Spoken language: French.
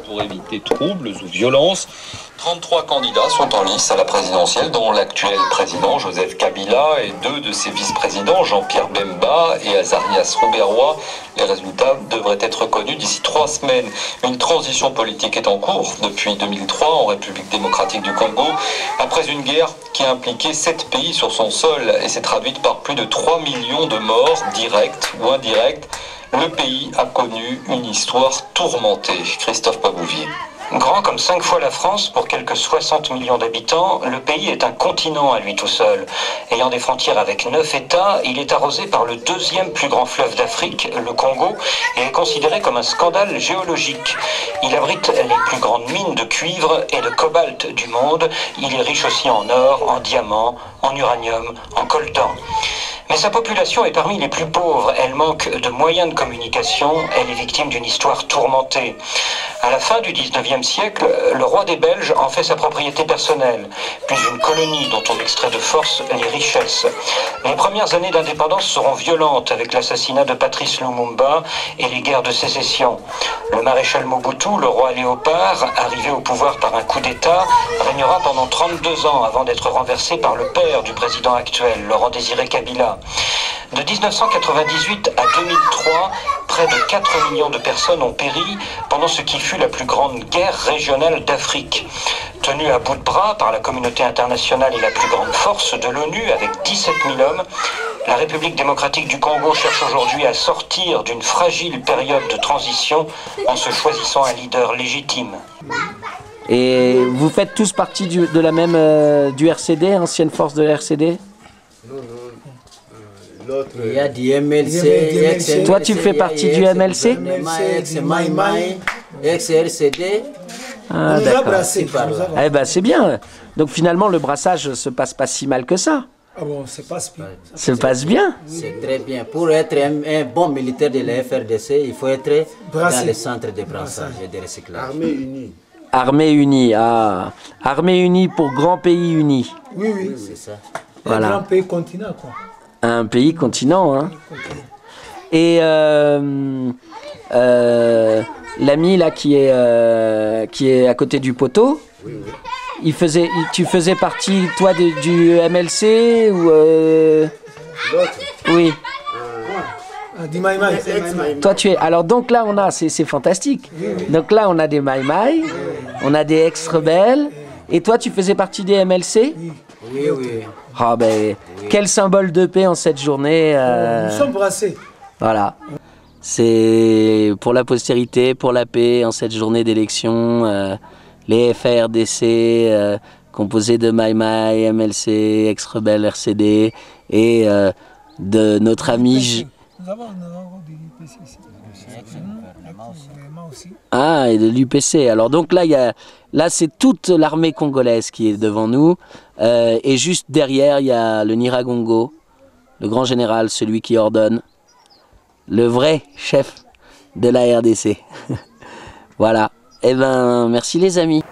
pour éviter troubles ou violences. 33 candidats sont en lice à la présidentielle, dont l'actuel président Joseph Kabila et 2 de ses vice-présidents, Jean-Pierre Bemba et Azarias Rouberoi. Les résultats devraient être connus d'ici 3 semaines. Une transition politique est en cours depuis 2003 en République démocratique du Congo, après une guerre qui a impliqué 7 pays sur son sol et s'est traduite par plus de 3 millions de morts, directs ou indirects. Le pays a connu une histoire tourmentée. Christophe Pabouvier. Grand comme 5 fois la France, pour quelques 60 millions d'habitants, le pays est un continent à lui tout seul. Ayant des frontières avec 9 États, il est arrosé par le 2e plus grand fleuve d'Afrique, le Congo, et est considéré comme un scandale géologique. Il abrite les plus grandes mines de cuivre et de cobalt du monde. Il est riche aussi en or, en diamants, en uranium, en coltan. Mais sa population est parmi les plus pauvres. Elle manque de moyens de communication. Elle est victime d'une histoire tourmentée. À la fin du 19e siècle, le roi des Belges en fait sa propriété personnelle, puis une colonie dont on extrait de force les richesses. Les premières années d'indépendance seront violentes avec l'assassinat de Patrice Lumumba et les guerres de sécession. Le maréchal Mobutu, le roi Léopard, arrivé au pouvoir par un coup d'État, régnera pendant 32 ans avant d'être renversé par le père du président actuel, Laurent-Désiré Kabila. De 1998 à 2003, près de 4 millions de personnes ont péri pendant ce qui fut la plus grande guerre régionale d'Afrique. Tenue à bout de bras par la communauté internationale et la plus grande force de l'ONU avec 17 000 hommes, la République démocratique du Congo cherche aujourd'hui à sortir d'une fragile période de transition en se choisissant un leader légitime. Et vous faites tous partie de la même du RCD, ancienne force de la RCD? Il y a du MLC. Toi, tu fais partie du MLC? Ex-RCD. Ah, d'accord. Eh ben, c'est bien. Donc finalement, le brassage se passe pas si mal que ça. Ah bon, ça passe bien. Ça passe bien. C'est très bien. Pour être un bon militaire de la FRDC, il faut être dans les centres de brassage et de recyclage. Armée unie. Armée unie, ah. Armée unie pour grand pays uni. Oui, oui. C'est ça. Voilà. Un grand pays continent, quoi. Un pays continent, hein. Et l'ami là qui est à côté du poteau, oui, oui. Tu faisais partie toi du MLC ou Oui. Du Mai Mai. Toi tu es. Alors donc là on a, c'est fantastique. Oui, oui. Donc là on a des Mai Mai, on a des ex-rebelles. Et toi tu faisais partie des MLC? Oui. Oui, oui. Ah ben, oui. Quel symbole de paix en cette journée. Nous sommes brassés. Voilà. C'est pour la postérité, pour la paix, en cette journée d'élection, les FARDC, composés de Mai Mai, MLC, ex-rebelle RCD, et de notre ami... Nous avons du l'UPC ici. Ah, et de l'UPC. Alors donc là, là c'est toute l'armée congolaise qui est devant nous, et juste derrière, il y a le Nyiragongo, le grand général, celui qui ordonne, le vrai chef de la RDC. Voilà. Eh ben, merci les amis.